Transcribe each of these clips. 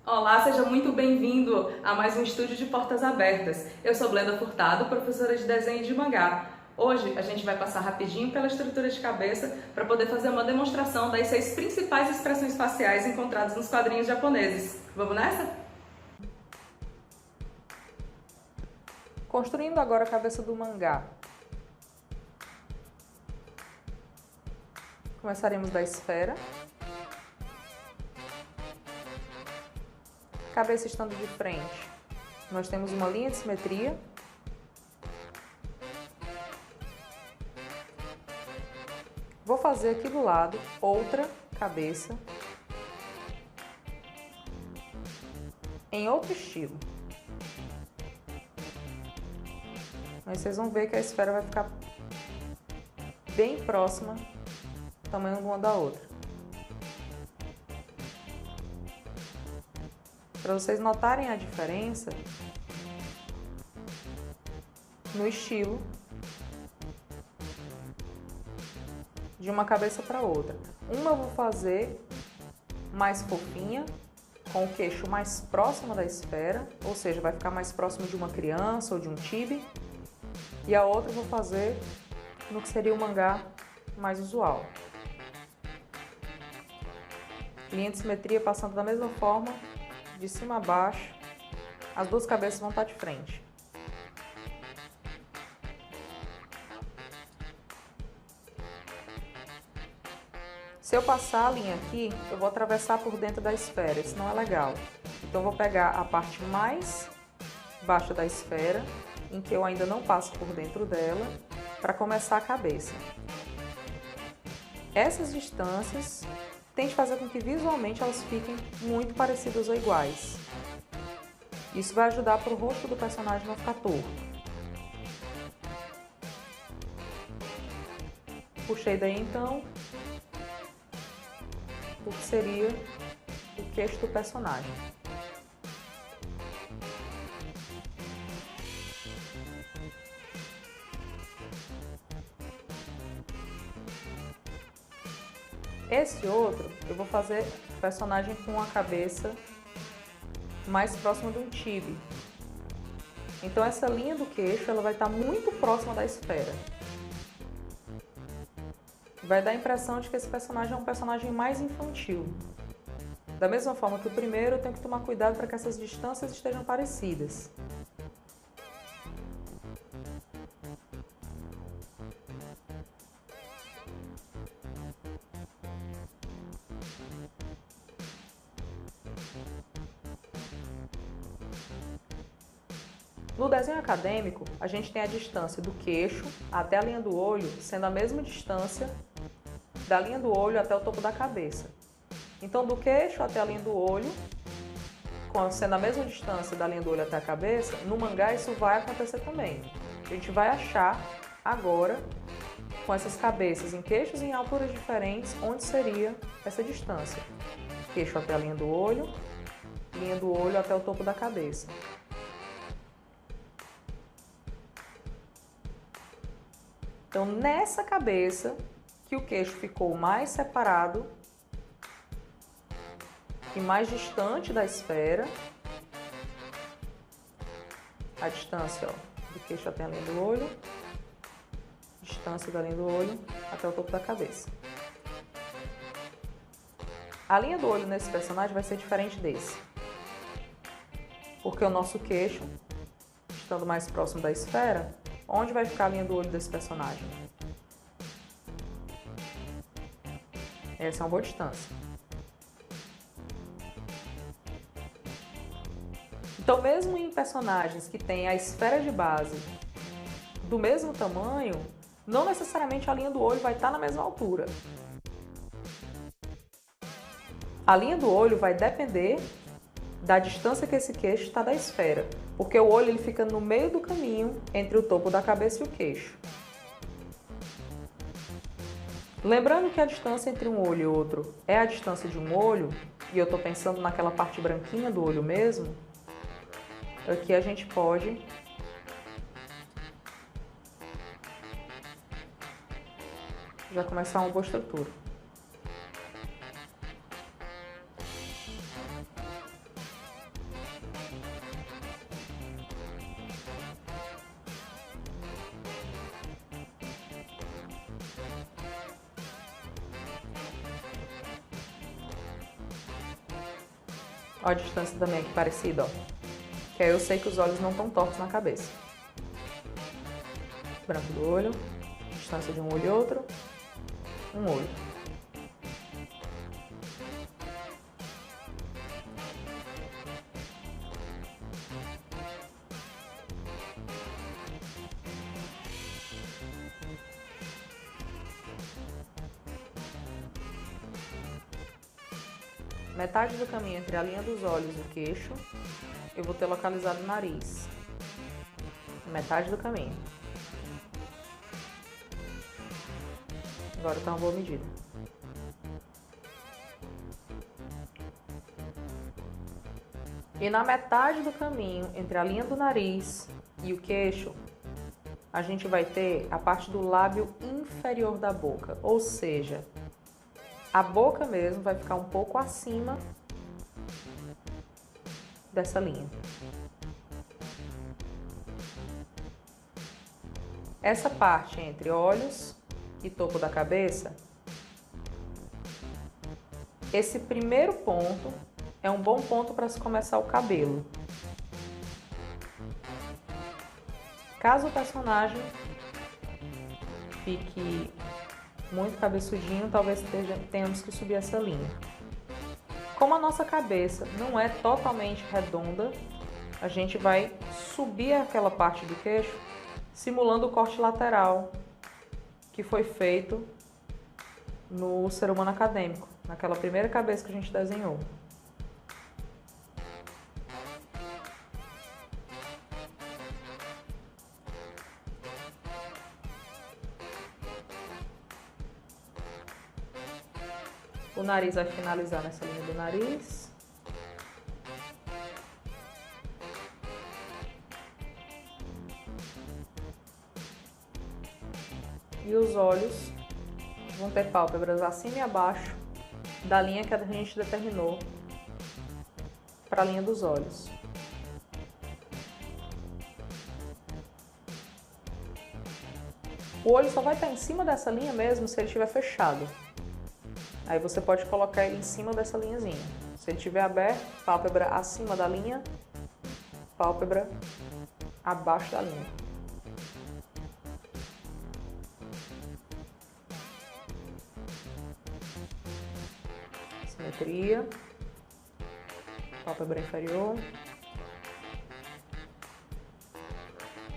Olá, seja muito bem-vindo a mais um estúdio de portas abertas. Eu sou Blenda Furtado, professora de desenho de mangá. Hoje a gente vai passar rapidinho pela estrutura de cabeça para poder fazer uma demonstração das 6 principais expressões faciais encontradas nos quadrinhos japoneses. Vamos nessa? Construindo agora a cabeça do mangá. Começaremos da esfera. Cabeça estando de frente, nós temos uma linha de simetria. Vou fazer aqui do lado outra cabeça em outro estilo. Mas vocês vão ver que a esfera vai ficar bem próxima, tamanho uma da outra. Para vocês notarem a diferença no estilo de uma cabeça para outra. Uma eu vou fazer mais fofinha, com o queixo mais próximo da esfera, ou seja, vai ficar mais próximo de uma criança ou de um tibi. E a outra eu vou fazer no que seria o mangá mais usual. Linha de simetria passando da mesma forma, de cima a baixo, as duas cabeças vão estar de frente. Se eu passar a linha aqui, eu vou atravessar por dentro da esfera, isso não é legal. Então eu vou pegar a parte mais baixa da esfera, em que eu ainda não passo por dentro dela, para começar a cabeça. Essas distâncias tente fazer com que visualmente elas fiquem muito parecidas ou iguais. Isso vai ajudar para o rosto do personagem não ficar torto. Puxei daí então o que seria o queixo do personagem. Esse outro, eu vou fazer o personagem com a cabeça mais próxima de um tibi. Então essa linha do queixo ela vai estar muito próxima da esfera. Vai dar a impressão de que esse personagem é um personagem mais infantil. Da mesma forma que o primeiro, eu tenho que tomar cuidado para que essas distâncias estejam parecidas. No desenho acadêmico, a gente tem a distância do queixo até a linha do olho sendo a mesma distância da linha do olho até o topo da cabeça. Então, do queixo até a linha do olho, sendo a mesma distância da linha do olho até a cabeça, no mangá isso vai acontecer também. A gente vai achar agora, com essas cabeças em queixos e em alturas diferentes, onde seria essa distância. Queixo até a linha do olho até o topo da cabeça. Então, nessa cabeça, que o queixo ficou mais separado e mais distante da esfera, a distância do queixo até a linha do olho, distância da linha do olho até o topo da cabeça. A linha do olho nesse personagem vai ser diferente desse, porque o nosso queixo, estando mais próximo da esfera, onde vai ficar a linha do olho desse personagem? Essa é uma boa distância. Então, mesmo em personagens que têm a esfera de base do mesmo tamanho, não necessariamente a linha do olho vai estar na mesma altura. A linha do olho vai depender da distância que esse queixo está da esfera, porque o olho ele fica no meio do caminho entre o topo da cabeça e o queixo. Lembrando que a distância entre um olho e outro é a distância de um olho, e eu estou pensando naquela parte branquinha do olho mesmo, aqui a gente pode já começar uma boa estrutura. Olha a distância também aqui parecida, ó. Que aí eu sei que os olhos não estão tortos na cabeça. Branco do olho, distância de um olho e outro, um olho. Metade do caminho entre a linha dos olhos e o queixo, eu vou ter localizado o nariz. Metade do caminho. Agora tá uma boa medida. E na metade do caminho entre a linha do nariz e o queixo, a gente vai ter a parte do lábio inferior da boca, ou seja, a boca mesmo vai ficar um pouco acima dessa linha. Essa parte entre olhos e topo da cabeça, esse primeiro ponto é um bom ponto para se começar o cabelo. Caso o personagem fique muito cabeçudinho, talvez tenhamos que subir essa linha. Como a nossa cabeça não é totalmente redonda, a gente vai subir aquela parte do queixo, simulando o corte lateral que foi feito no Ser Humano Acadêmico, naquela primeira cabeça que a gente desenhou. O nariz vai finalizar nessa linha do nariz. E os olhos vão ter pálpebras acima e abaixo da linha que a gente determinou para a linha dos olhos. O olho só vai estar em cima dessa linha mesmo se ele estiver fechado. Aí você pode colocar ele em cima dessa linhazinha. Se ele estiver aberto, pálpebra acima da linha, pálpebra abaixo da linha. Simetria. Pálpebra inferior.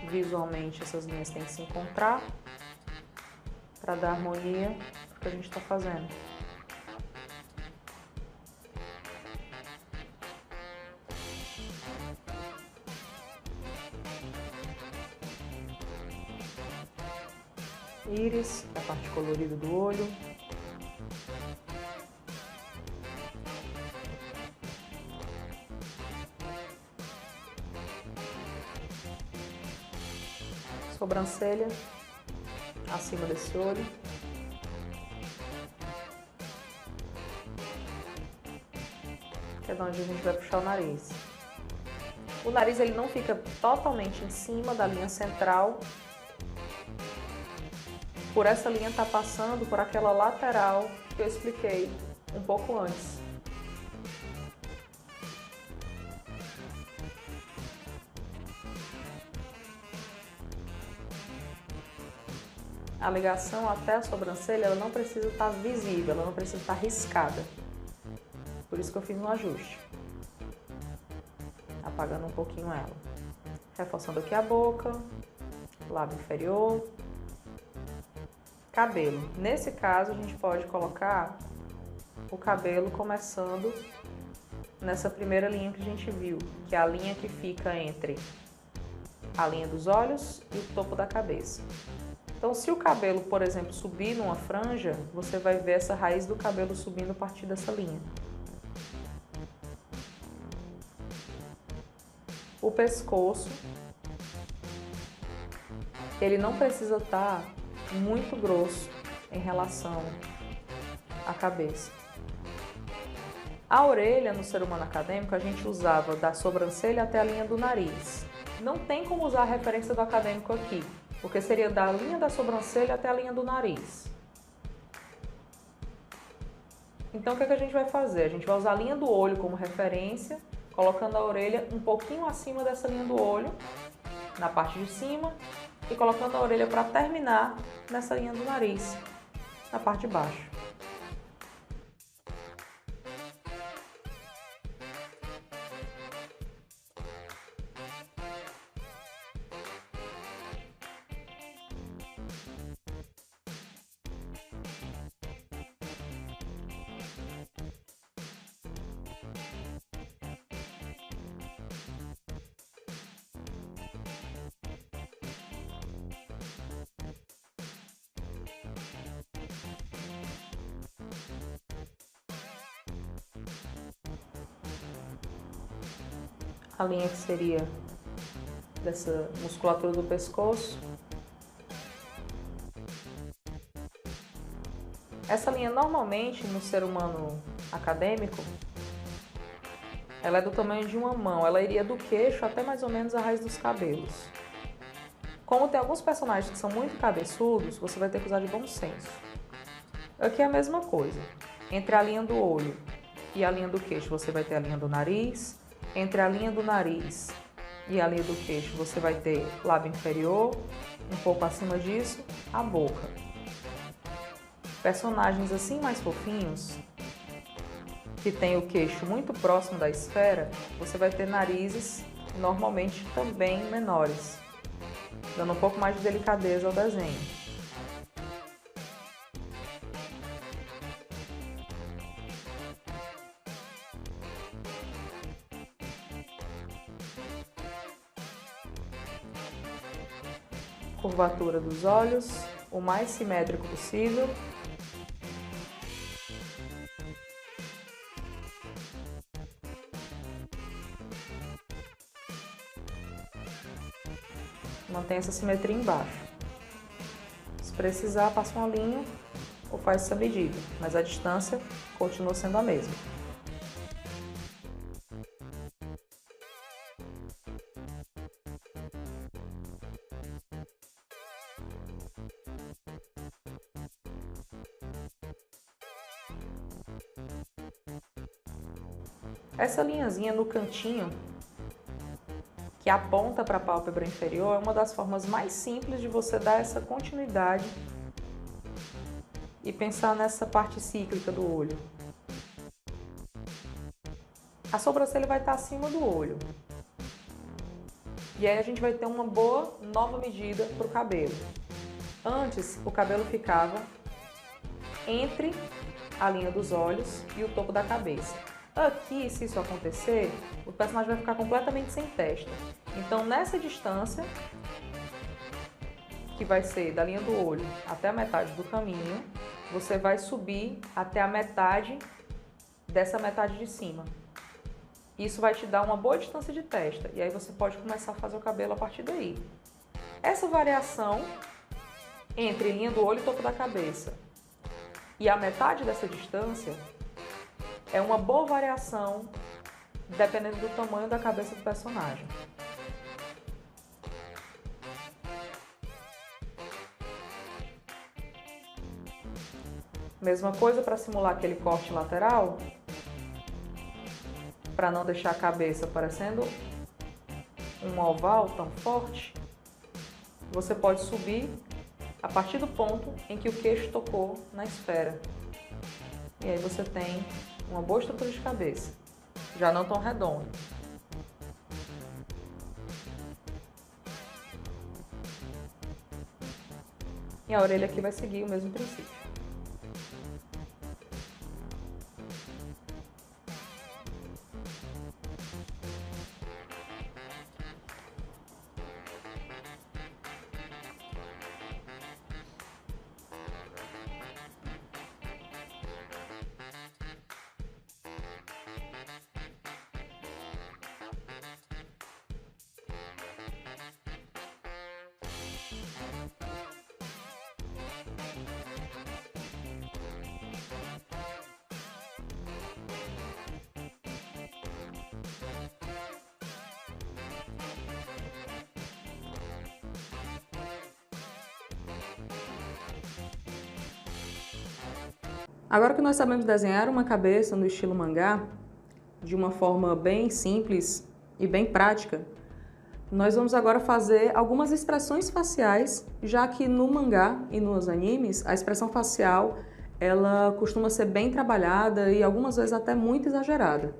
Visualmente essas linhas têm que se encontrar para dar harmonia para o que a gente está fazendo. Íris, a parte colorida do olho. Sobrancelha, acima desse olho. Que é de onde a gente vai puxar o nariz. O nariz ele não fica totalmente em cima da linha central. Por essa linha tá passando por aquela lateral que eu expliquei um pouco antes. A ligação até a sobrancelha ela não precisa estar visível, ela não precisa estar riscada. Por isso que eu fiz um ajuste. Apagando um pouquinho ela. Reforçando aqui a boca, lábio inferior. Cabelo. Nesse caso, a gente pode colocar o cabelo começando nessa primeira linha que a gente viu, que é a linha que fica entre a linha dos olhos e o topo da cabeça. Então, se o cabelo, por exemplo, subir numa franja, você vai ver essa raiz do cabelo subindo a partir dessa linha. O pescoço, ele não precisa estar muito grosso em relação à cabeça. A orelha no Ser Humano Acadêmico a gente usava da sobrancelha até a linha do nariz. Não tem como usar a referência do acadêmico aqui, porque seria da linha da sobrancelha até a linha do nariz. Então o que é que a gente vai fazer? A gente vai usar a linha do olho como referência, colocando a orelha um pouquinho acima dessa linha do olho, na parte de cima, e colocando a orelha para terminar nessa linha do nariz, na parte de baixo. A linha que seria dessa musculatura do pescoço. Essa linha normalmente no ser humano acadêmico, ela é do tamanho de uma mão, ela iria do queixo até mais ou menos a raiz dos cabelos. Como tem alguns personagens que são muito cabeçudos, você vai ter que usar de bom senso. Aqui é a mesma coisa. Entre a linha do olho e a linha do queixo, você vai ter a linha do nariz. Entre a linha do nariz e a linha do queixo, você vai ter lábio inferior, um pouco acima disso, a boca. Personagens assim mais fofinhos, que tem o queixo muito próximo da esfera, você vai ter narizes normalmente também menores, dando um pouco mais de delicadeza ao desenho. Curvatura dos olhos, o mais simétrico possível. Mantém essa simetria embaixo. Se precisar, passa uma linha ou faz essa medida, mas a distância continua sendo a mesma. Essa linhazinha no cantinho, que aponta para a pálpebra inferior, é uma das formas mais simples de você dar essa continuidade e pensar nessa parte cíclica do olho. A sobrancelha vai estar acima do olho. E aí a gente vai ter uma boa nova medida para o cabelo. Antes, o cabelo ficava entre a linha dos olhos e o topo da cabeça. Aqui, se isso acontecer, o personagem vai ficar completamente sem testa. Então, nessa distância, que vai ser da linha do olho até a metade do caminho, você vai subir até a metade dessa metade de cima. Isso vai te dar uma boa distância de testa, e aí você pode começar a fazer o cabelo a partir daí. Essa variação entre linha do olho e topo da cabeça e a metade dessa distância é uma boa variação dependendo do tamanho da cabeça do personagem. Mesma coisa para simular aquele corte lateral, para não deixar a cabeça parecendo um oval tão forte, você pode subir a partir do ponto em que o queixo tocou na esfera. E aí você tem uma boa estrutura de cabeça, já não tão redonda. E a orelha aqui vai seguir o mesmo princípio. Agora que nós sabemos desenhar uma cabeça no estilo mangá, de uma forma bem simples e bem prática, nós vamos agora fazer algumas expressões faciais, já que no mangá e nos animes, a expressão facial ela costuma ser bem trabalhada e algumas vezes até muito exagerada.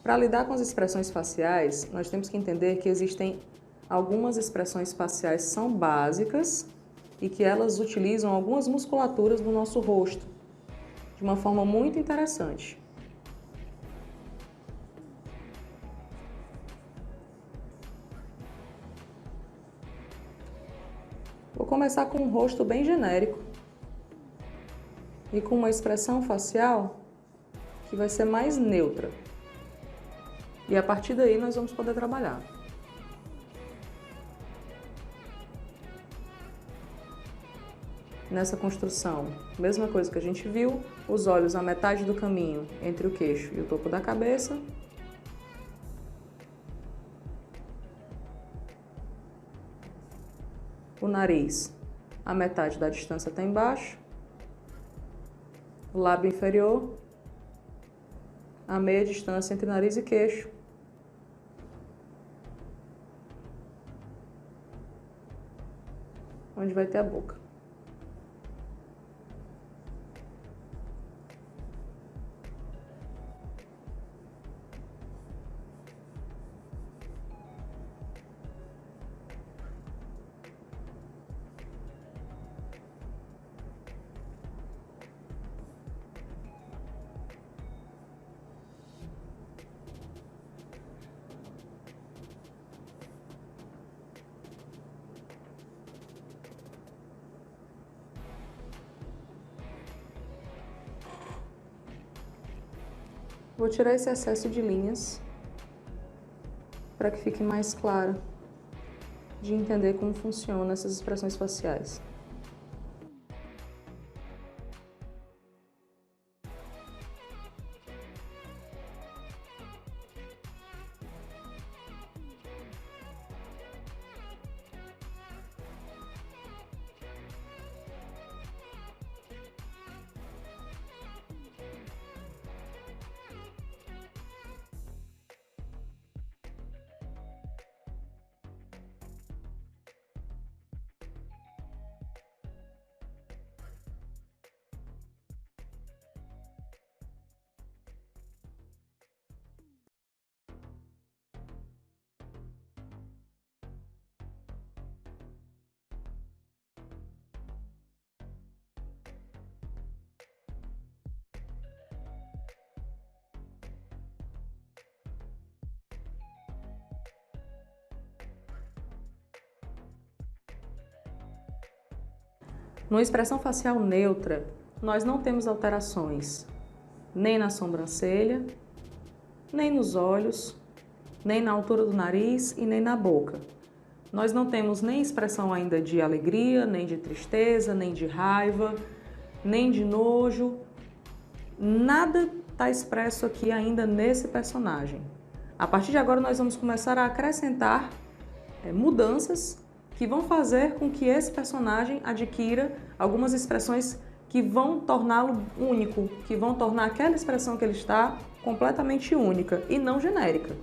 Para lidar com as expressões faciais, nós temos que entender que existem algumas expressões faciais que são básicas e que elas utilizam algumas musculaturas do nosso rosto de uma forma muito interessante. Vou começar com um rosto bem genérico e com uma expressão facial que vai ser mais neutra. E a partir daí nós vamos poder trabalhar. Nessa construção, mesma coisa que a gente viu, os olhos a metade do caminho entre o queixo e o topo da cabeça. O nariz, a metade da distância até embaixo. O lábio inferior, a meia distância entre nariz e queixo. Onde vai ter a boca. Vou tirar esse excesso de linhas para que fique mais claro de entender como funcionam essas expressões faciais. Numa expressão facial neutra, nós não temos alterações nem na sobrancelha, nem nos olhos, nem na altura do nariz e nem na boca. Nós não temos nem expressão ainda de alegria, nem de tristeza, nem de raiva, nem de nojo. Nada está expresso aqui ainda nesse personagem. A partir de agora nós vamos começar a acrescentar mudanças que vão fazer com que esse personagem adquira algumas expressões que vão torná-lo único, que vão tornar aquela expressão que ele está completamente única e não genérica.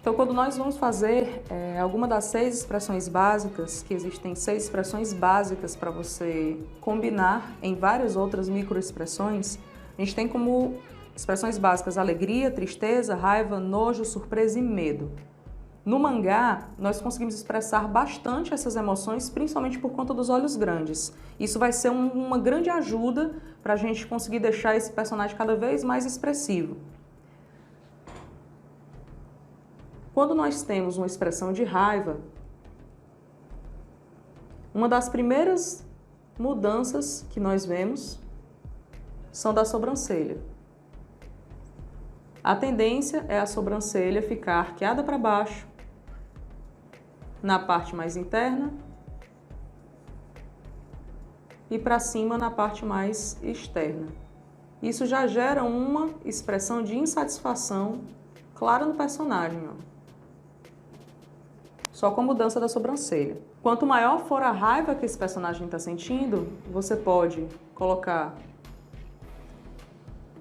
Então, quando nós vamos fazer alguma das 6 expressões básicas, que existem 6 expressões básicas para você combinar em várias outras microexpressões, a gente tem como expressões básicas alegria, tristeza, raiva, nojo, surpresa e medo. No mangá, nós conseguimos expressar bastante essas emoções, principalmente por conta dos olhos grandes. Isso vai ser uma grande ajuda para a gente conseguir deixar esse personagem cada vez mais expressivo. Quando nós temos uma expressão de raiva, uma das primeiras mudanças que nós vemos são da sobrancelha. A tendência é a sobrancelha ficar arqueada para baixo, na parte mais interna e para cima na parte mais externa. Isso já gera uma expressão de insatisfação clara no personagem. só com a mudança da sobrancelha. Quanto maior for a raiva que esse personagem está sentindo, você pode colocar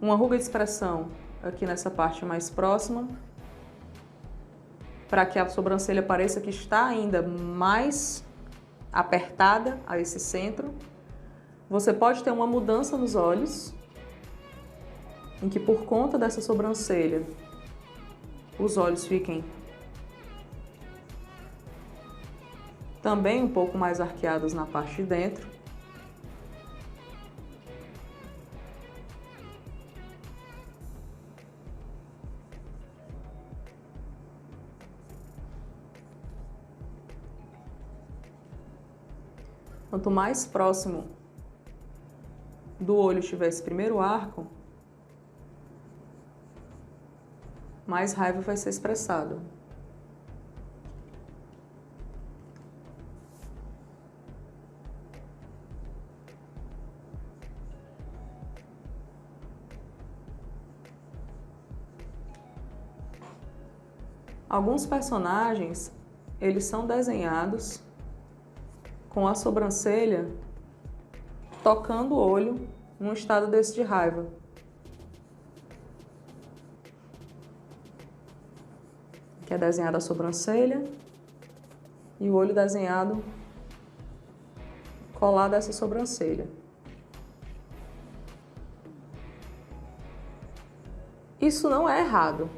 uma ruga de expressão aqui nessa parte mais próxima, para que a sobrancelha pareça que está ainda mais apertada a esse centro. Você pode ter uma mudança nos olhos, em que por conta dessa sobrancelha, os olhos fiquem também um pouco mais arqueados na parte de dentro. Quanto mais próximo do olho estiver esse primeiro arco, mais raiva vai ser expressado. Alguns personagens, eles são desenhados com a sobrancelha tocando o olho num estado desse de raiva. Que é desenhada a sobrancelha e o olho desenhado colado a essa sobrancelha. Isso não é errado.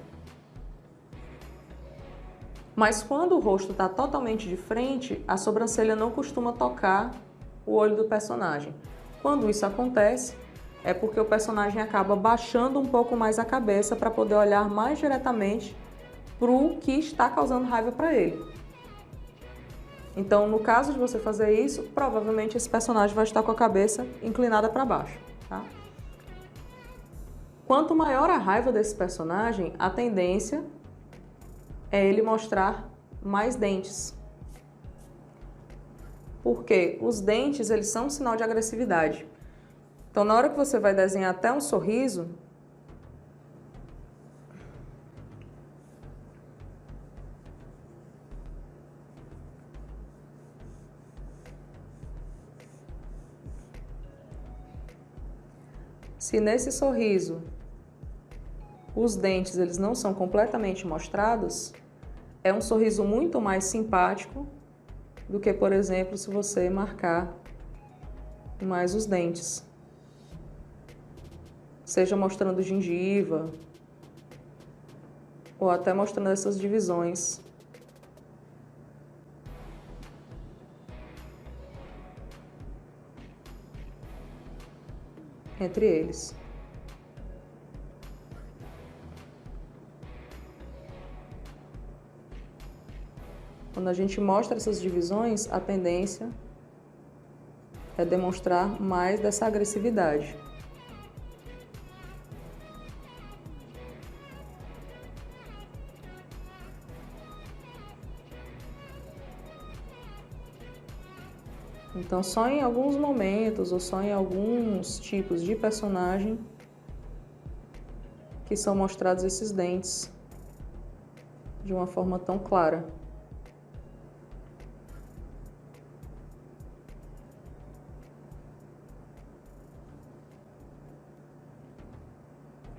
Mas quando o rosto está totalmente de frente, a sobrancelha não costuma tocar o olho do personagem. Quando isso acontece, é porque o personagem acaba baixando um pouco mais a cabeça para poder olhar mais diretamente para o que está causando raiva para ele. Então, no caso de você fazer isso, provavelmente esse personagem vai estar com a cabeça inclinada para baixo, tá? Quanto maior a raiva desse personagem, a tendência é ele mostrar mais dentes. Porque os dentes, eles são um sinal de agressividade. Então, na hora que você vai desenhar até um sorriso, se nesse sorriso os dentes eles não são completamente mostrados, é um sorriso muito mais simpático do que, por exemplo, se você marcar mais os dentes. Seja mostrando gengiva ou até mostrando essas divisões entre eles. Quando a gente mostra essas divisões, a tendência é demonstrar mais dessa agressividade. Então, só em alguns momentos ou só em alguns tipos de personagem que são mostrados esses dentes de uma forma tão clara.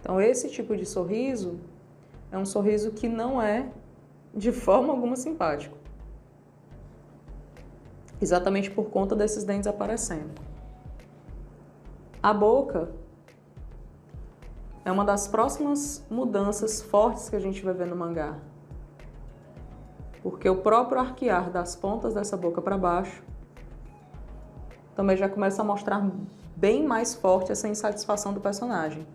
Então, esse tipo de sorriso é um sorriso que não é de forma alguma simpático. Exatamente por conta desses dentes aparecendo. A boca é uma das próximas mudanças fortes que a gente vai ver no mangá. Porque o próprio arquear das pontas dessa boca para baixo também já começa a mostrar bem mais forte essa insatisfação do personagem.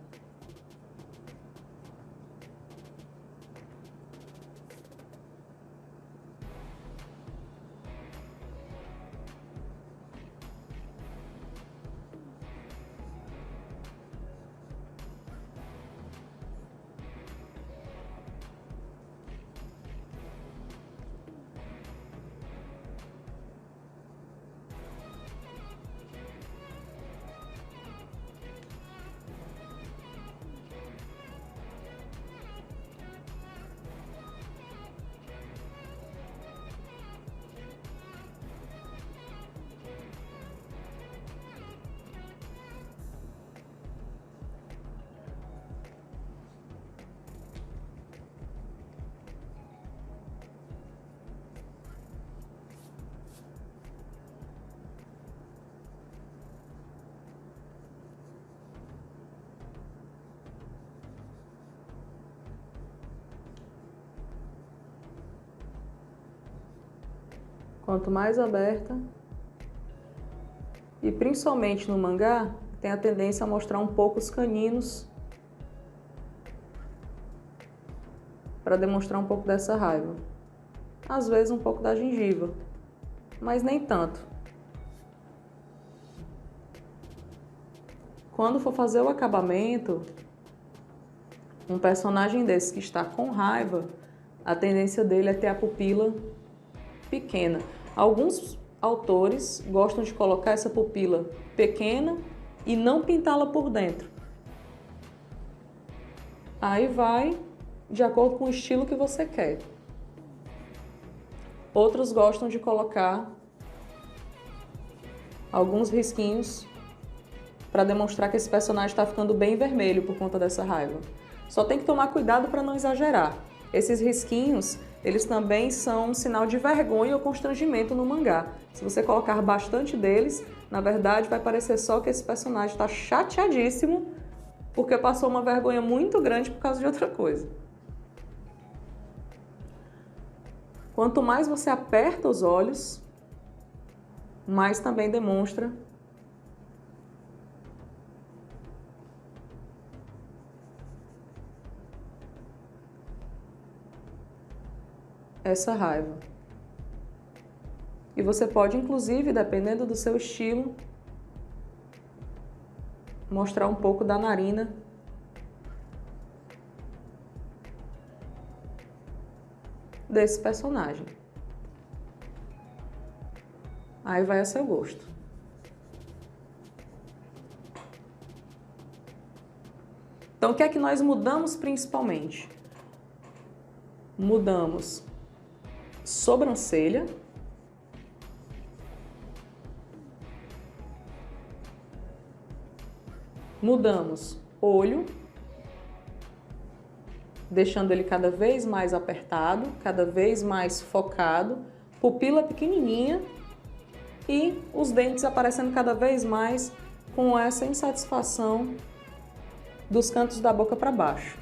Quanto mais aberta, e principalmente no mangá, tem a tendência a mostrar um pouco os caninos para demonstrar um pouco dessa raiva. Às vezes um pouco da gengiva, mas nem tanto. Quando for fazer o acabamento, um personagem desse que está com raiva, a tendência dele é ter a pupila pequena. Alguns autores gostam de colocar essa pupila pequena e não pintá-la por dentro. Aí vai de acordo com o estilo que você quer. Outros gostam de colocar alguns risquinhos para demonstrar que esse personagem está ficando bem vermelho por conta dessa raiva. Só tem que tomar cuidado para não exagerar. Esses risquinhos, eles também são um sinal de vergonha ou constrangimento no mangá. Se você colocar bastante deles, na verdade vai parecer só que esse personagem está chateadíssimo porque passou uma vergonha muito grande por causa de outra coisa. Quanto mais você aperta os olhos, mais também demonstra essa raiva. E você pode, inclusive, dependendo do seu estilo, mostrar um pouco da narina desse personagem. Aí vai a seu gosto. Então, o que é que nós mudamos principalmente? Mudamos sobrancelha, mudamos olho, deixando ele cada vez mais apertado, cada vez mais focado, pupila pequenininha e os dentes aparecendo cada vez mais com essa insatisfação dos cantos da boca para baixo.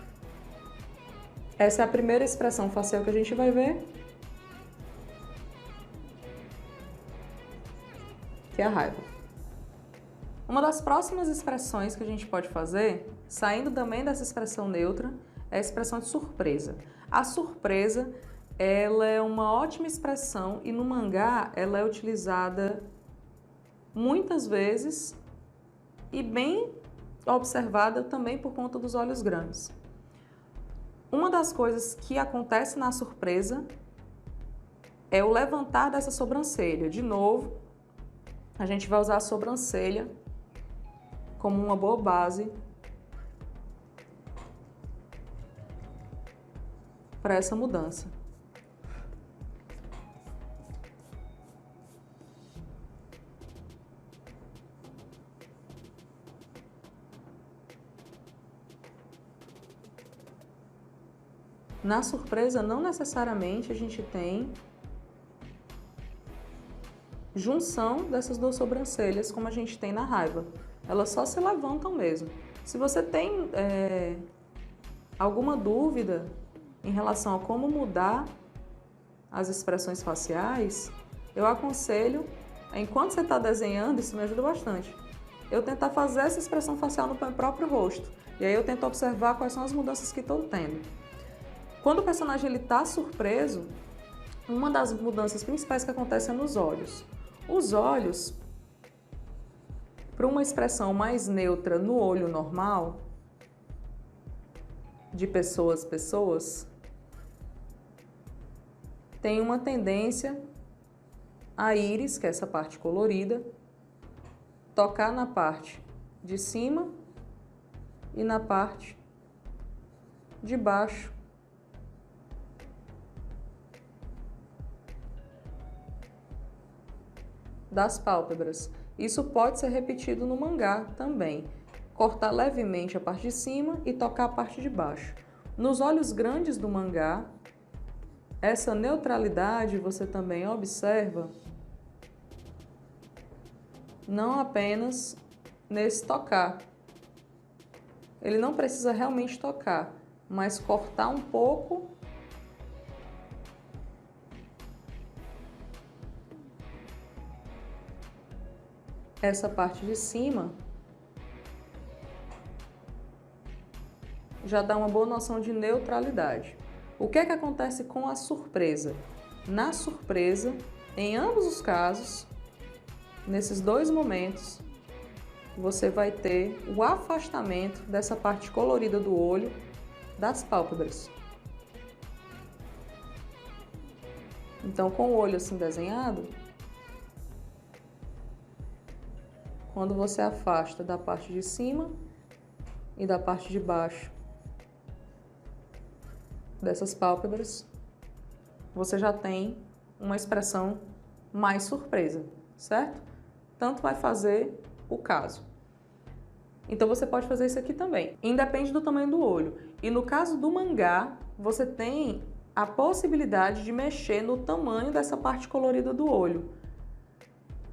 Essa é a primeira expressão facial que a gente vai ver, que é a raiva. Uma das próximas expressões que a gente pode fazer, saindo também dessa expressão neutra, é a expressão de surpresa. A surpresa, ela é uma ótima expressão e no mangá ela é utilizada muitas vezes e bem observada também por conta dos olhos grandes. Uma das coisas que acontece na surpresa é o levantar dessa sobrancelha. De novo, a gente vai usar a sobrancelha como uma boa base para essa mudança. Na surpresa, não necessariamente a gente tem junção dessas duas sobrancelhas como a gente tem na raiva. Elas só se levantam mesmo. Se você tem alguma dúvida em relação a como mudar as expressões faciais, eu aconselho, enquanto você está desenhando, isso me ajuda bastante, eu tentar fazer essa expressão facial no meu próprio rosto. E aí eu tento observar quais são as mudanças que estou tendo. Quando o personagem está surpreso, uma das mudanças principais que acontece é nos olhos. Os olhos, para uma expressão mais neutra no olho normal, de pessoas, tem uma tendência a íris, que é essa parte colorida, tocar na parte de cima e na parte de baixo das pálpebras. Isso pode ser repetido no mangá também. Cortar levemente a parte de cima e tocar a parte de baixo. Nos olhos grandes do mangá, essa neutralidade você também observa não apenas nesse tocar. Ele não precisa realmente tocar, mas cortar um pouco essa parte de cima já dá uma boa noção de neutralidade. O que é que acontece com a surpresa? Na surpresa, em ambos os casos, nesses dois momentos, você vai ter o afastamento dessa parte colorida do olho das pálpebras. Então, com o olho assim desenhado, quando você afasta da parte de cima e da parte de baixo dessas pálpebras, você já tem uma expressão mais surpresa, certo? Tanto vai fazer o caso. Então você pode fazer isso aqui também. Independe do tamanho do olho. E no caso do mangá, você tem a possibilidade de mexer no tamanho dessa parte colorida do olho.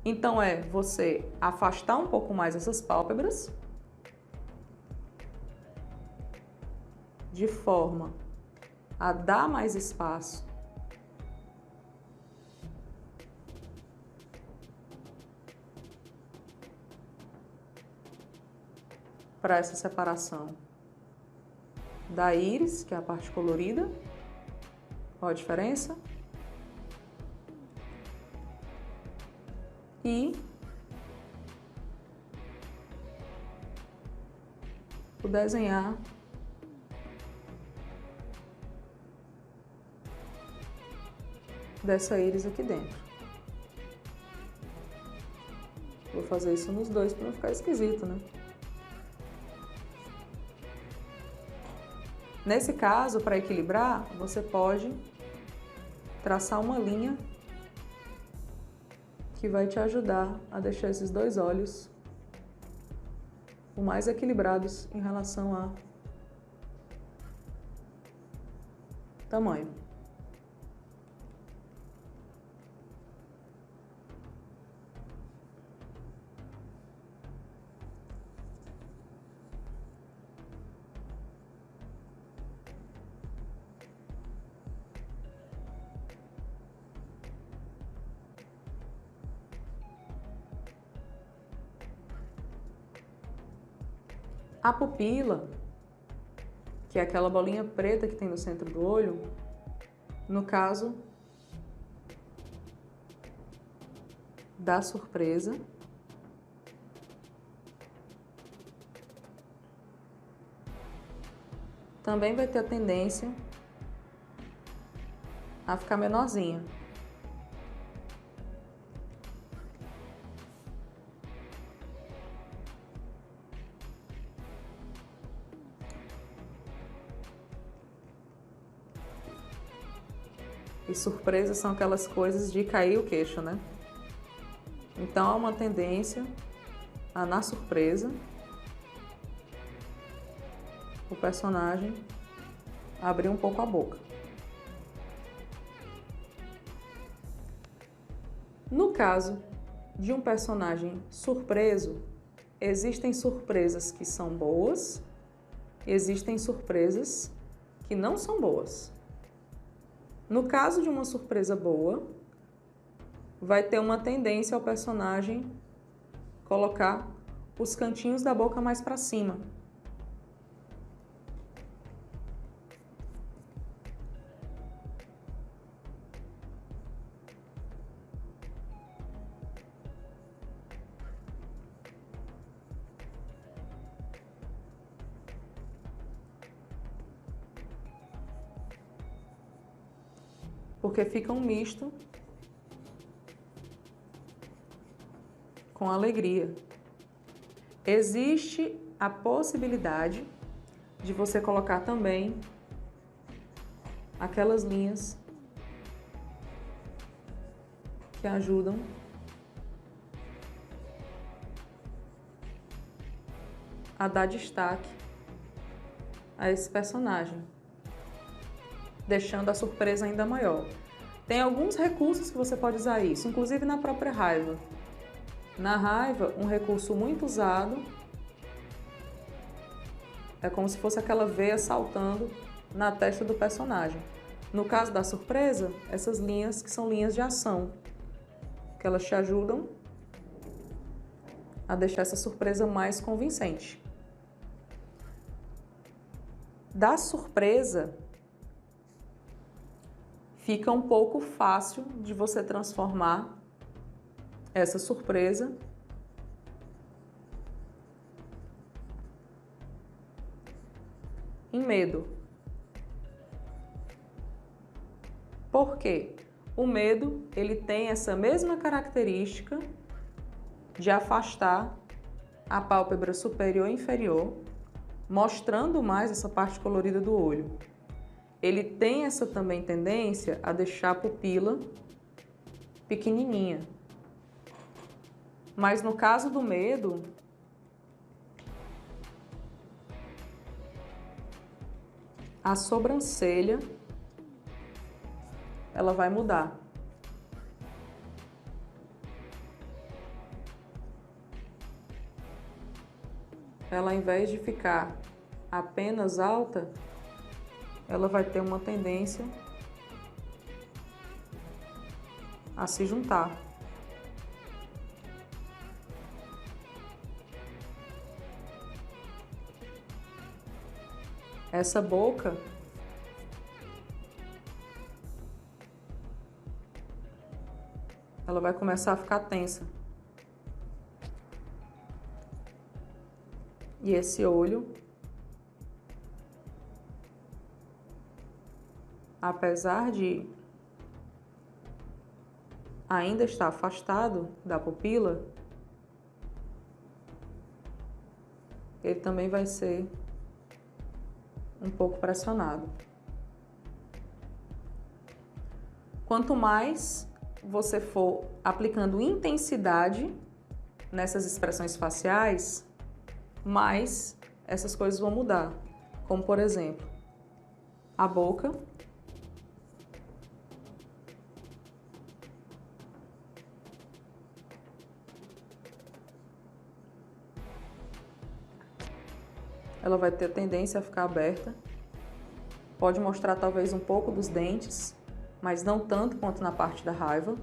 Então é você afastar um pouco mais essas pálpebras de forma a dar mais espaço para essa separação da íris, que é a parte colorida. Olha a diferença? E o desenhar dessa íris aqui dentro. Vou fazer isso nos dois para não ficar esquisito, né? Nesse caso, para equilibrar, você pode traçar uma linha que vai te ajudar a deixar esses dois olhos o mais equilibrados em relação a tamanho. A pupila, que é aquela bolinha preta que tem no centro do olho, no caso da surpresa, também vai ter a tendência a ficar menorzinha. E surpresas são aquelas coisas de cair o queixo, né? Então há uma tendência a, na surpresa, o personagem abrir um pouco a boca. No caso de um personagem surpreso, existem surpresas que são boas, existem surpresas que não são boas. No caso de uma surpresa boa, vai ter uma tendência ao personagem colocar os cantinhos da boca mais para cima. Porque fica um misto com alegria. Existe a possibilidade de você colocar também aquelas linhas que ajudam a dar destaque a esse personagem, deixando a surpresa ainda maior. Tem alguns recursos que você pode usar isso, inclusive na própria raiva. Na raiva, um recurso muito usado é como se fosse aquela veia saltando na testa do personagem. No caso da surpresa, essas linhas que são linhas de ação, que elas te ajudam a deixar essa surpresa mais convincente. Da surpresa, fica um pouco fácil de você transformar essa surpresa em medo. Por quê? O medo, ele tem essa mesma característica de afastar a pálpebra superior e inferior, mostrando mais essa parte colorida do olho. Ele tem essa também tendência a deixar a pupila pequenininha. Mas no caso do medo, a sobrancelha, ela vai mudar. Ela, ao invés de ficar apenas alta, ela vai ter uma tendência a se juntar. Essa boca ela vai começar a ficar tensa. E esse olho, apesar de ainda estar afastado da pupila, ele também vai ser um pouco pressionado. Quanto mais você for aplicando intensidade nessas expressões faciais, mais essas coisas vão mudar. Como, por exemplo, a boca. Ela vai ter tendência a ficar aberta. Pode mostrar talvez um pouco dos dentes, mas não tanto quanto na parte da raiva.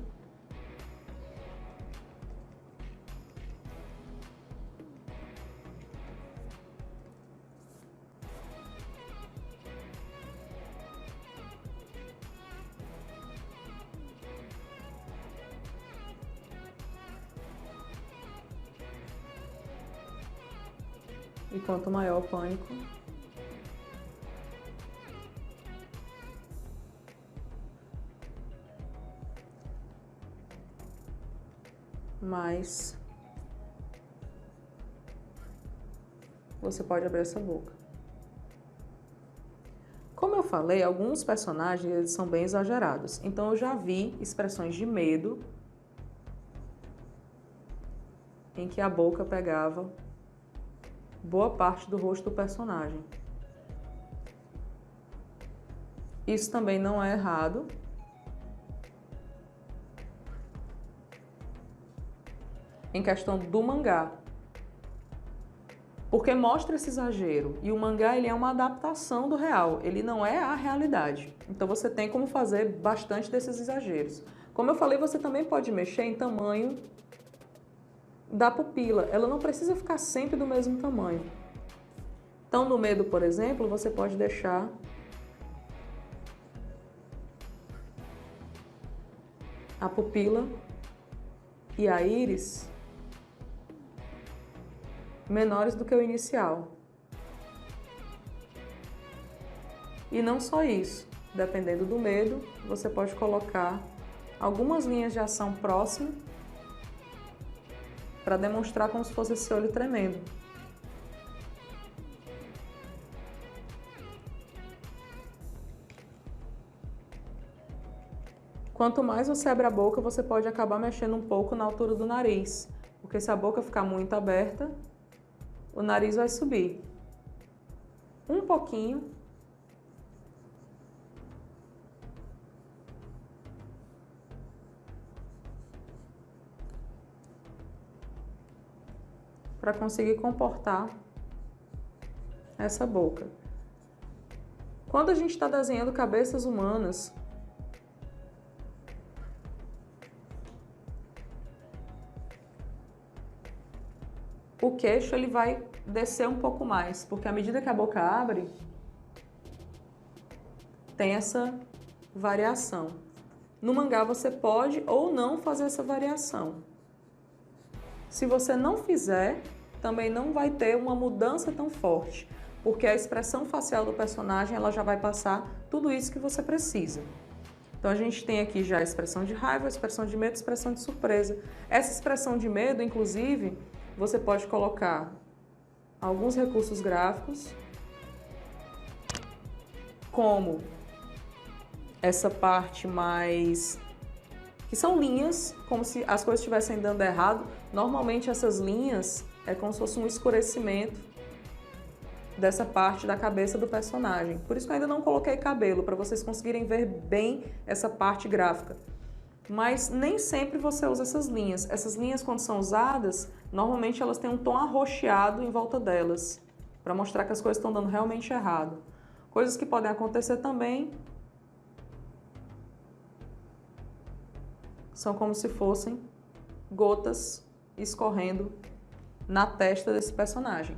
E quanto maior o pânico, mais você pode abrir essa boca. Como eu falei, alguns personagens eles são bem exagerados. Então eu já vi expressões de medo em que a boca pegava boa parte do rosto do personagem. Isso também não é errado. Em questão do mangá. Porque mostra esse exagero. E o mangá ele é uma adaptação do real. Ele não é a realidade. Então você tem como fazer bastante desses exageros. Como eu falei, você também pode mexer em tamanho da pupila. Ela não precisa ficar sempre do mesmo tamanho. Então, no medo, por exemplo, você pode deixar a pupila e a íris menores do que o inicial. E não só isso, dependendo do medo, você pode colocar algumas linhas de ação próximas para demonstrar como se fosse esse olho tremendo. Quanto mais você abre a boca, você pode acabar mexendo um pouco na altura do nariz, porque se a boca ficar muito aberta, o nariz vai subir. Um pouquinho. Para conseguir comportar essa boca. Quando a gente está desenhando cabeças humanas, o queixo ele vai descer um pouco mais, porque à medida que a boca abre, tem essa variação. No mangá você pode ou não fazer essa variação. Se você não fizer, também não vai ter uma mudança tão forte, porque a expressão facial do personagem ela já vai passar tudo isso que você precisa. Então a gente tem aqui já a expressão de raiva, a expressão de medo, a expressão de surpresa. Essa expressão de medo, inclusive, você pode colocar alguns recursos gráficos, como essa parte mais... que são linhas, como se as coisas estivessem dando errado. Normalmente essas linhas é como se fosse um escurecimento dessa parte da cabeça do personagem. Por isso que eu ainda não coloquei cabelo, para vocês conseguirem ver bem essa parte gráfica. Mas nem sempre você usa essas linhas. Essas linhas, quando são usadas, normalmente elas têm um tom arroxeado em volta delas, para mostrar que as coisas estão dando realmente errado. Coisas que podem acontecer também são como se fossem gotas escorrendo na testa desse personagem.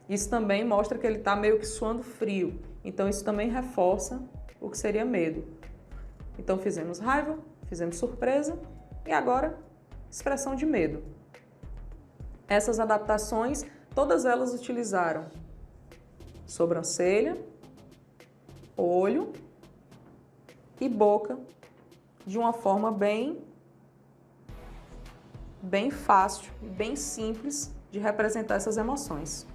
Isso também mostra que ele está meio que suando frio. Então isso também reforça o que seria medo. Então fizemos raiva, fizemos surpresa e agora expressão de medo. Essas adaptações, todas elas utilizaram sobrancelha, olho e boca de uma forma bem fácil, bem simples de representar essas emoções.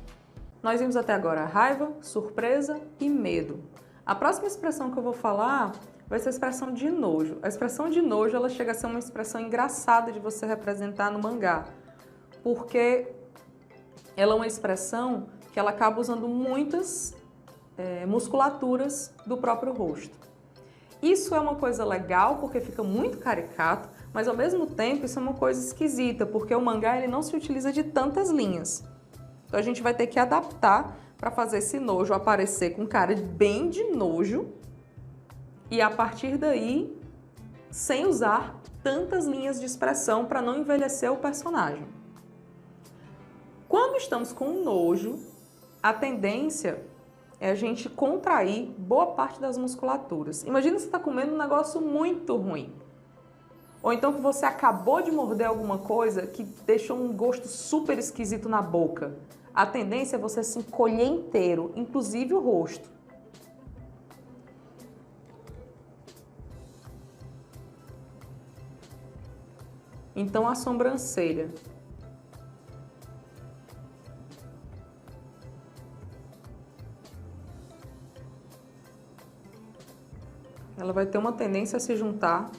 Nós vimos até agora raiva, surpresa e medo. A próxima expressão que eu vou falar vai ser a expressão de nojo. A expressão de nojo ela chega a ser uma expressão engraçada de você representar no mangá, porque ela é uma expressão que ela acaba usando muitas musculaturas do próprio rosto. Isso é uma coisa legal porque fica muito caricato, mas ao mesmo tempo isso é uma coisa esquisita, porque o mangá ele não se utiliza de tantas linhas. Então a gente vai ter que adaptar para fazer esse nojo aparecer com cara bem de nojo e a partir daí sem usar tantas linhas de expressão para não envelhecer o personagem. Quando estamos com nojo, a tendência é a gente contrair boa parte das musculaturas. Imagina você está comendo um negócio muito ruim. Ou então que você acabou de morder alguma coisa que deixou um gosto super esquisito na boca. A tendência é você se encolher inteiro, inclusive o rosto. Então a sobrancelha. Ela vai ter uma tendência a se juntar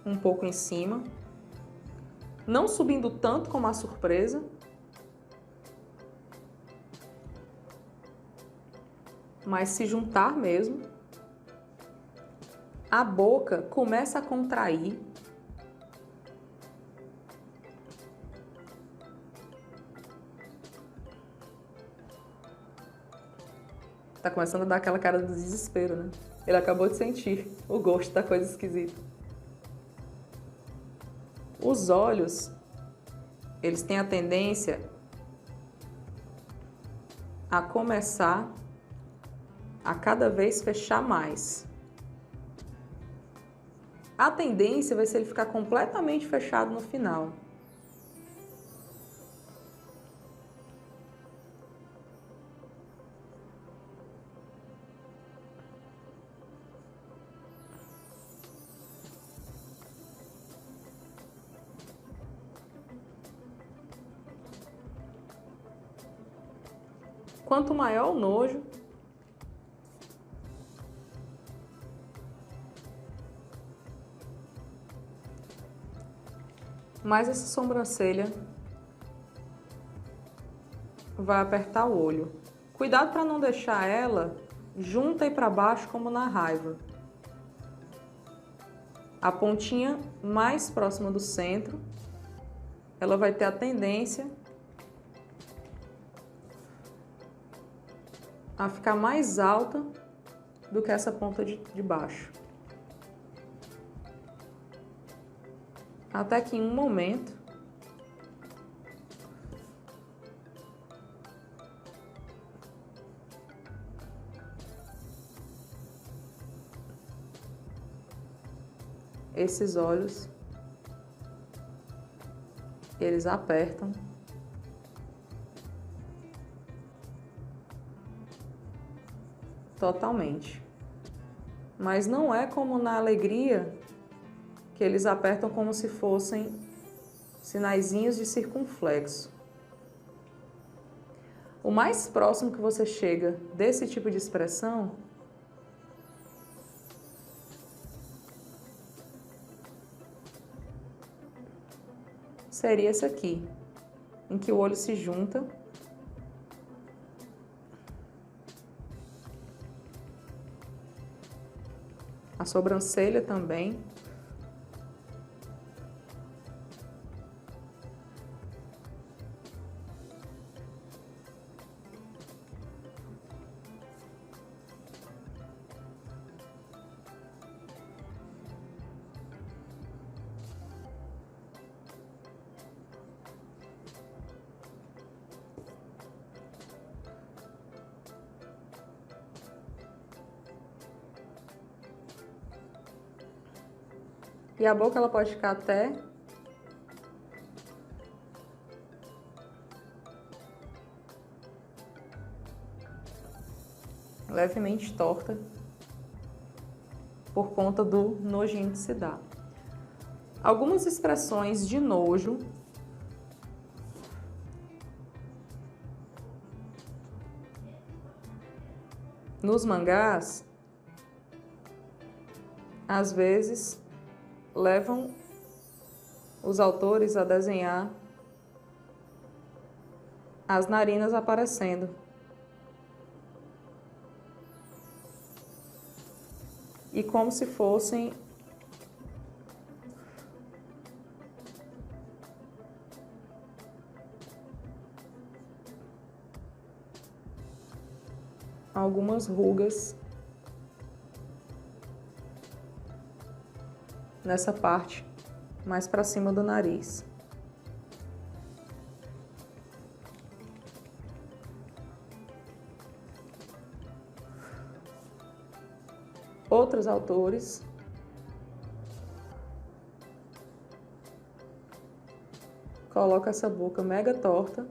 um pouco em cima, não subindo tanto como a surpresa, mas se juntar mesmo. A boca começa a contrair. Tá começando a dar aquela cara do desespero, né? Ele acabou de sentir o gosto da coisa esquisita. Os olhos, eles têm a tendência a começar a cada vez fechar mais. A tendência vai ser ele ficar completamente fechado no final. Quanto maior o nojo, mais essa sobrancelha vai apertar o olho. Cuidado para não deixar ela junta e para baixo como na raiva. A pontinha mais próxima do centro, ela vai ter a tendência a ficar mais alta do que essa ponta de baixo. Até que em um momento esses olhos, eles apertam totalmente. Mas não é como na alegria, que eles apertam como se fossem sinaizinhos de circunflexo. O mais próximo que você chega desse tipo de expressão seria esse aqui, em que o olho se junta a sobrancelha também. E a boca ela pode ficar até levemente torta por conta do nojinho que se dá. Algumas expressões de nojo nos mangás, às vezes, levam os autores a desenhar as narinas aparecendo. E como se fossem algumas rugas nessa parte mais para cima do nariz. Outros autores colocam essa boca mega torta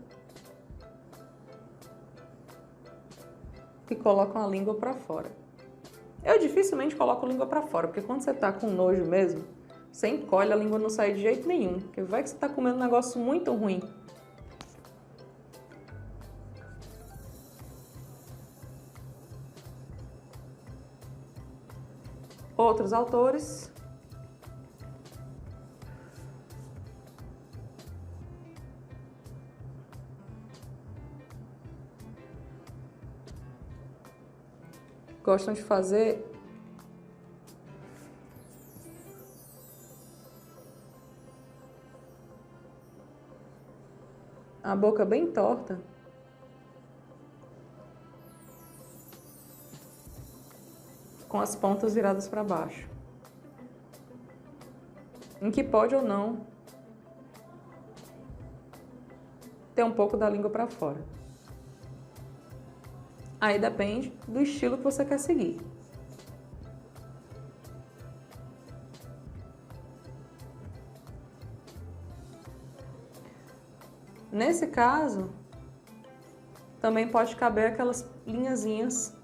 e colocam a língua para fora. Eu dificilmente coloco a língua para fora, porque quando você tá com nojo mesmo, você encolhe, a língua não sai de jeito nenhum, porque vai que você tá comendo um negócio muito ruim. Outros autores gostam de fazer a boca bem torta, com as pontas viradas para baixo, em que pode ou não ter um pouco da língua para fora. Aí depende do estilo que você quer seguir. Nesse caso, também pode caber aquelas linhazinhas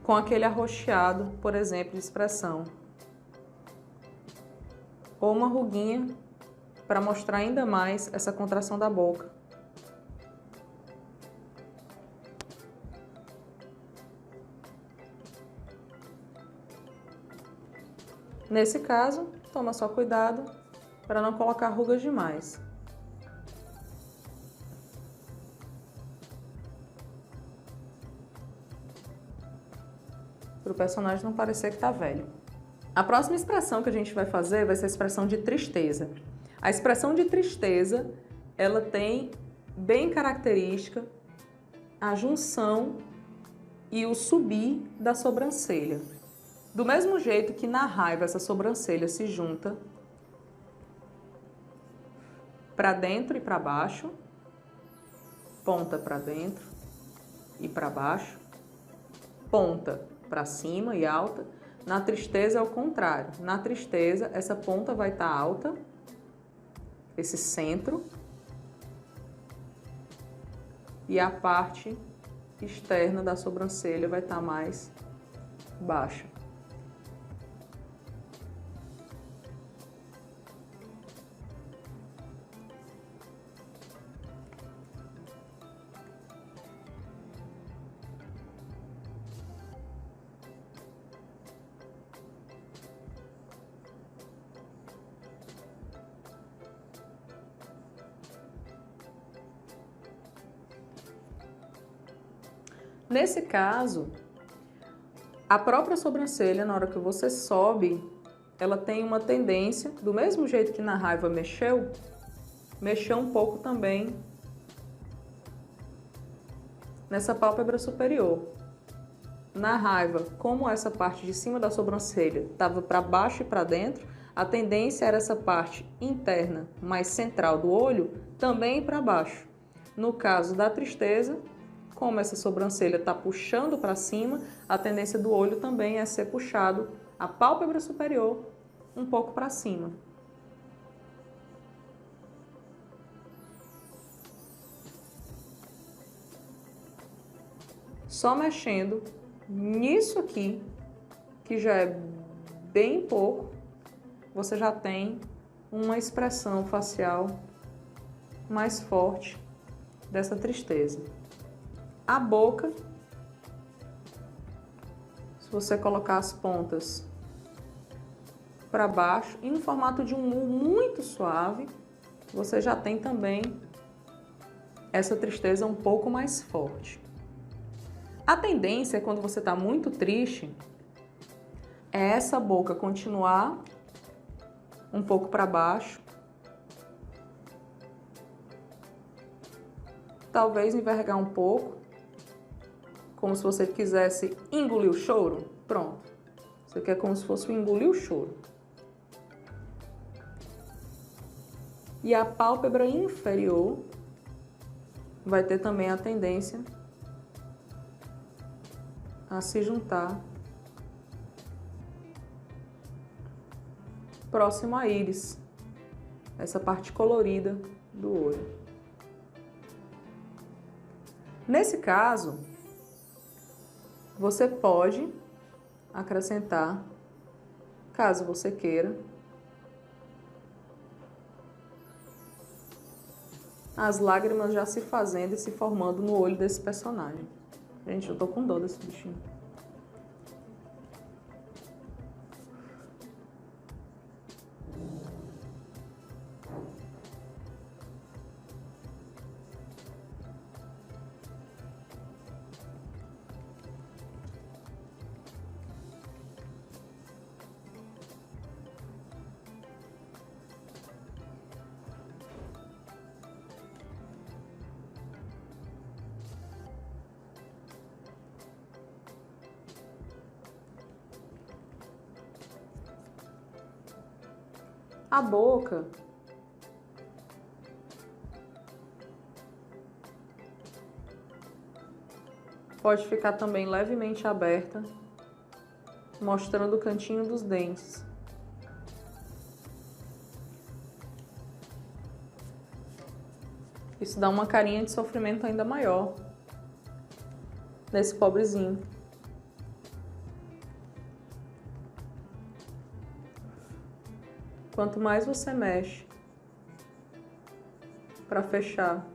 com aquele arroxeado, por exemplo, de expressão. Ou uma ruguinha para mostrar ainda mais essa contração da boca. Nesse caso, toma só cuidado para não colocar rugas demais. Para o personagem não parecer que está velho. A próxima expressão que a gente vai fazer vai ser a expressão de tristeza. A expressão de tristeza, ela tem bem característica a junção e o subir da sobrancelha. Do mesmo jeito que na raiva essa sobrancelha se junta para dentro e para baixo, ponta para dentro e para baixo, ponta para cima e alta. Na tristeza é o contrário. Na tristeza, essa ponta vai estar alta, esse centro, e a parte externa da sobrancelha vai estar mais baixa. Nesse caso, a própria sobrancelha, na hora que você sobe, ela tem uma tendência, do mesmo jeito que na raiva mexeu um pouco também nessa pálpebra superior. Na raiva, como essa parte de cima da sobrancelha estava para baixo e para dentro, a tendência era essa parte interna, mais central do olho, também para baixo. No caso da tristeza, como essa sobrancelha está puxando para cima, a tendência do olho também é ser puxado a pálpebra superior um pouco para cima. Só mexendo nisso aqui, que já é bem pouco, você já tem uma expressão facial mais forte dessa tristeza. A boca, se você colocar as pontas para baixo, em um formato de um U muito suave, você já tem também essa tristeza um pouco mais forte. A tendência é quando você está muito triste, é essa boca continuar um pouco para baixo, talvez envergar um pouco, como se você quisesse engolir o choro. Pronto. Você quer como se fosse engolir o choro. E a pálpebra inferior vai ter também a tendência a se juntar próximo à íris, essa parte colorida do olho. Nesse caso, você pode acrescentar, caso você queira, as lágrimas já se fazendo e se formando no olho desse personagem. Gente, eu tô com dó desse bichinho. A boca pode ficar também levemente aberta, mostrando o cantinho dos dentes. Isso dá uma carinha de sofrimento ainda maior nesse pobrezinho. Quanto mais você mexe para fechar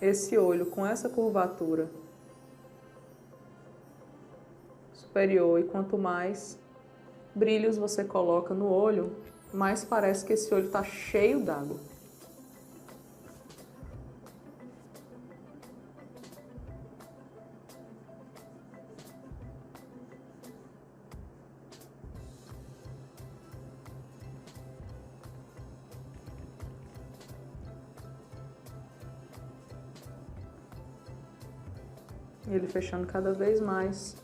esse olho com essa curvatura superior, e quanto mais brilhos você coloca no olho, mais parece que esse olho está cheio d'água. Ele fechando cada vez mais.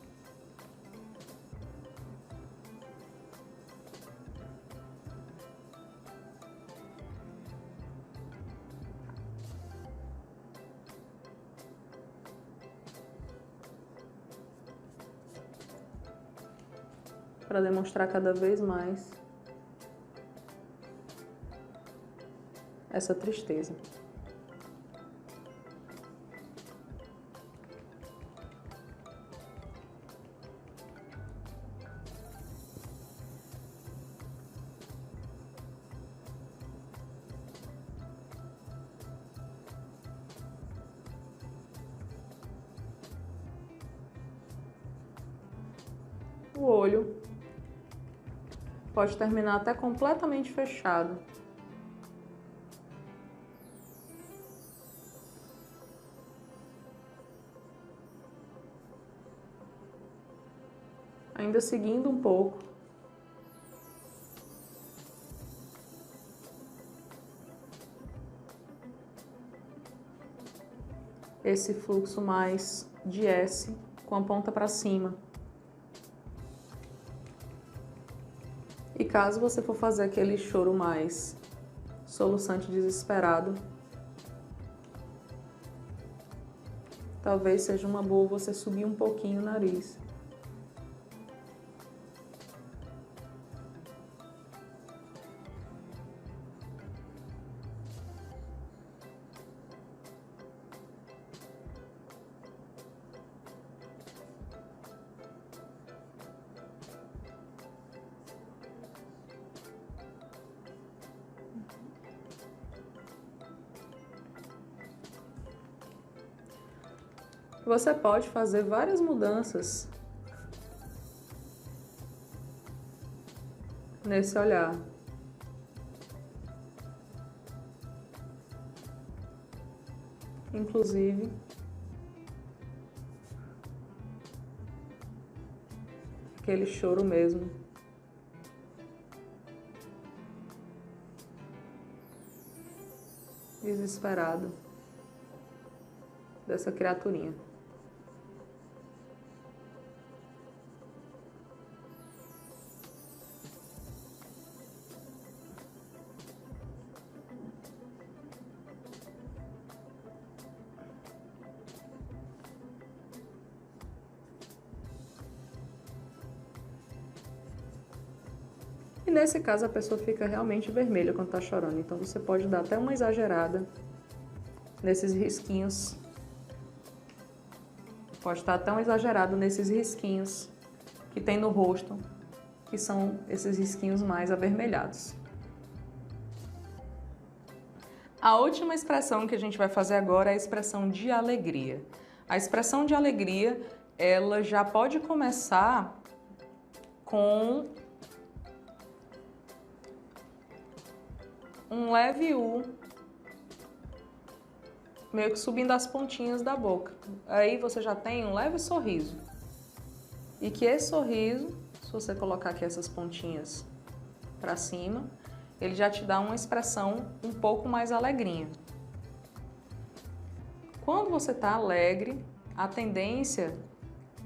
para demonstrar cada vez mais essa tristeza. O olho pode terminar até completamente fechado. Ainda seguindo um pouco. Esse fluxo mais de S com a ponta para cima. E caso você for fazer aquele choro mais soluçante, desesperado, talvez seja uma boa você subir um pouquinho o nariz. Você pode fazer várias mudanças nesse olhar. Inclusive, aquele choro mesmo. Desesperado dessa criaturinha. E nesse caso a pessoa fica realmente vermelha quando está chorando, então você pode dar até uma exagerada nesses risquinhos. Pode estar até um exagerado nesses risquinhos que tem no rosto, que são esses risquinhos mais avermelhados. A última expressão que a gente vai fazer agora é a expressão de alegria. A expressão de alegria, ela já pode começar com um leve U, meio que subindo as pontinhas da boca. Aí você já tem um leve sorriso. E que esse sorriso, se você colocar aqui essas pontinhas para cima, ele já te dá uma expressão um pouco mais alegrinha. Quando você está alegre, a tendência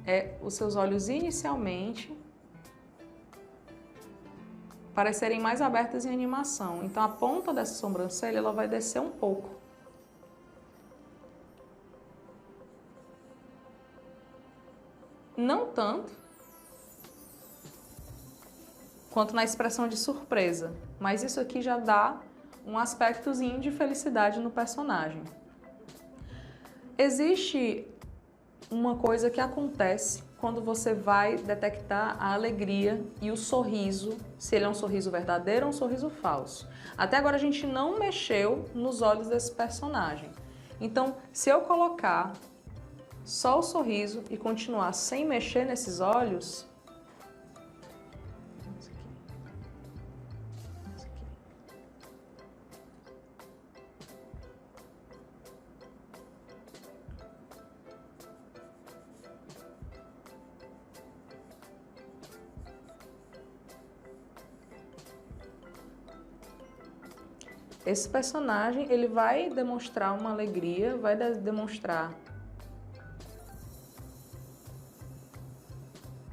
é os seus olhos inicialmente parecerem mais abertas em animação. Então a ponta dessa sobrancelha ela vai descer um pouco. Não tanto quanto na expressão de surpresa, mas isso aqui já dá um aspectozinho de felicidade no personagem. Existe uma coisa que acontece quando você vai detectar a alegria e o sorriso, se ele é um sorriso verdadeiro ou um sorriso falso. Até agora a gente não mexeu nos olhos desse personagem. Então, se eu colocar só o sorriso e continuar sem mexer nesses olhos, esse personagem ele vai demonstrar uma alegria, vai demonstrar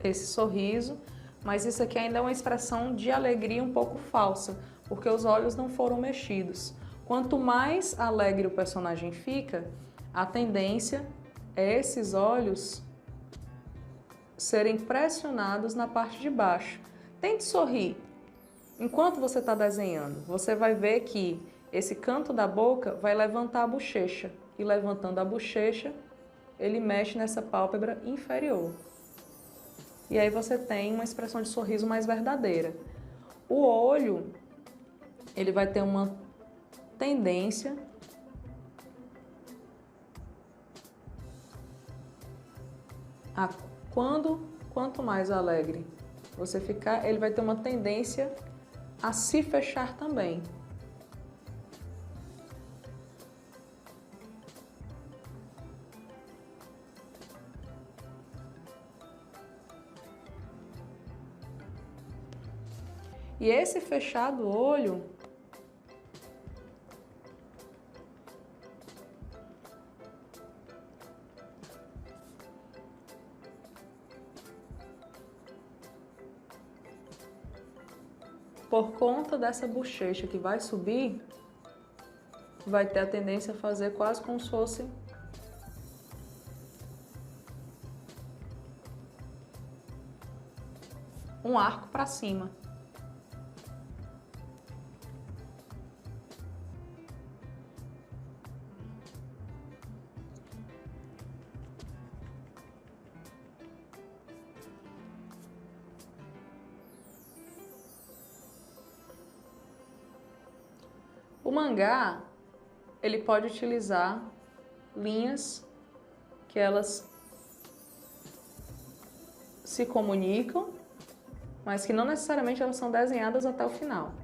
esse sorriso, mas isso aqui ainda é uma expressão de alegria um pouco falsa, porque os olhos não foram mexidos. Quanto mais alegre o personagem fica, a tendência é esses olhos serem pressionados na parte de baixo. Tente sorrir. Enquanto você está desenhando, você vai ver que esse canto da boca vai levantar a bochecha. E levantando a bochecha, ele mexe nessa pálpebra inferior. E aí você tem uma expressão de sorriso mais verdadeira. O olho, ele vai ter uma tendência a quanto mais alegre você ficar, ele vai ter uma tendência a se fechar também. E esse fechado olho por conta dessa bochecha que vai subir, vai ter a tendência a fazer quase como se fosse um arco para cima. O mangá, ele pode utilizar linhas que elas se comunicam, mas que não necessariamente elas são desenhadas até o final.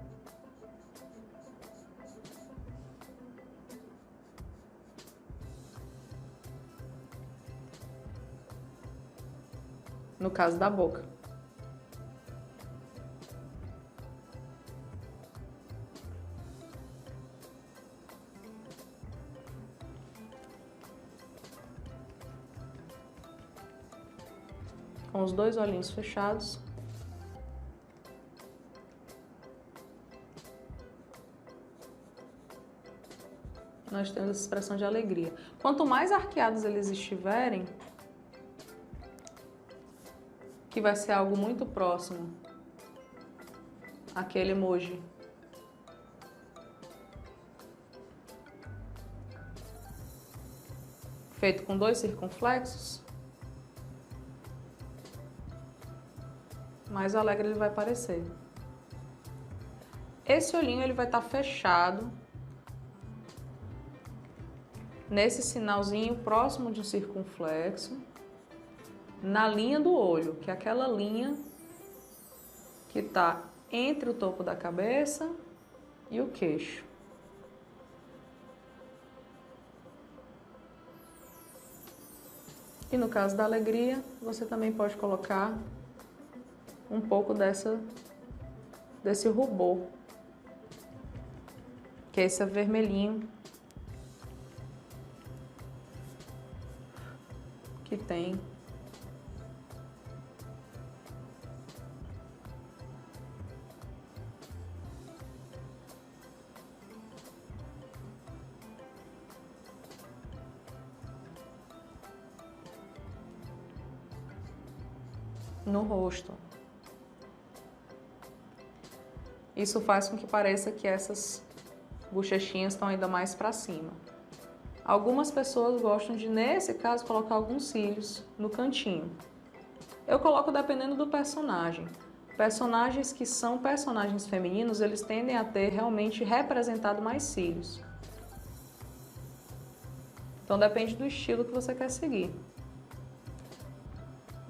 No caso da boca. Com os dois olhinhos fechados. Nós temos essa expressão de alegria. Quanto mais arqueados eles estiverem, que vai ser algo muito próximo àquele emoji feito com dois circunflexos, mais alegre ele vai parecer. Esse olhinho ele vai estar fechado nesse sinalzinho próximo de um circunflexo, na linha do olho, que é aquela linha que está entre o topo da cabeça e o queixo. E no caso da alegria, você também pode colocar um pouco desse rubor, que é esse vermelhinho que tem no rosto. Isso faz com que pareça que essas bochechinhas estão ainda mais para cima. Algumas pessoas gostam de, nesse caso, colocar alguns cílios no cantinho. Eu coloco dependendo do personagem. Personagens que são personagens femininos, eles tendem a ter realmente representado mais cílios. Então depende do estilo que você quer seguir.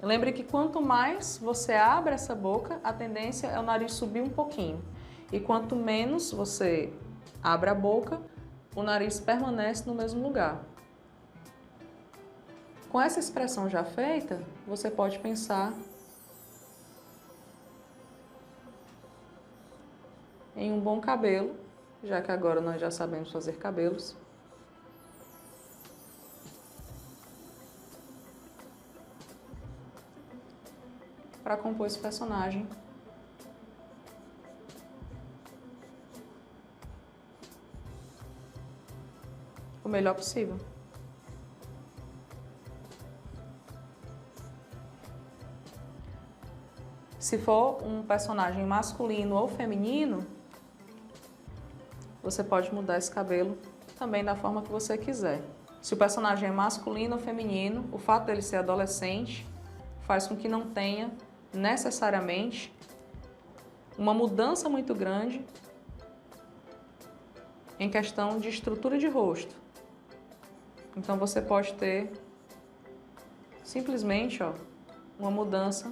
Lembre que quanto mais você abre essa boca, a tendência é o nariz subir um pouquinho. E quanto menos você abre a boca, o nariz permanece no mesmo lugar. Com essa expressão já feita, você pode pensar em um bom cabelo, já que agora nós já sabemos fazer cabelos. Para compor esse personagem. O melhor possível. Se for um personagem masculino ou feminino, você pode mudar esse cabelo também da forma que você quiser. Se o personagem é masculino ou feminino, o fato dele ser adolescente faz com que não tenha necessariamente uma mudança muito grande em questão de estrutura de rosto. Então você pode ter simplesmente uma mudança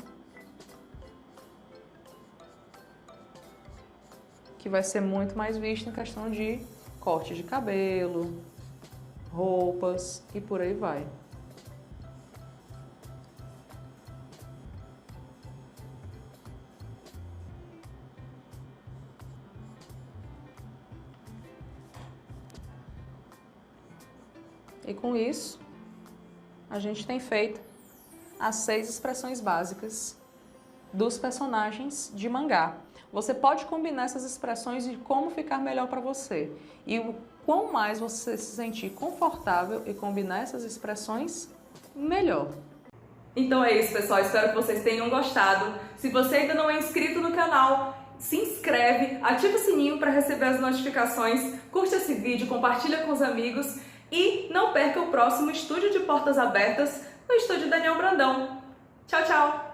que vai ser muito mais vista em questão de corte de cabelo, roupas e por aí vai. E com isso, a gente tem feito as 6 expressões básicas dos personagens de mangá. Você pode combinar essas expressões e como ficar melhor para você. E o quão mais você se sentir confortável e combinar essas expressões, melhor. Então é isso, pessoal. Espero que vocês tenham gostado. Se você ainda não é inscrito no canal, se inscreve, ativa o sininho para receber as notificações, curte esse vídeo, compartilha com os amigos e não perca o próximo Estúdio de Portas Abertas no Estúdio Daniel Brandão. Tchau, tchau!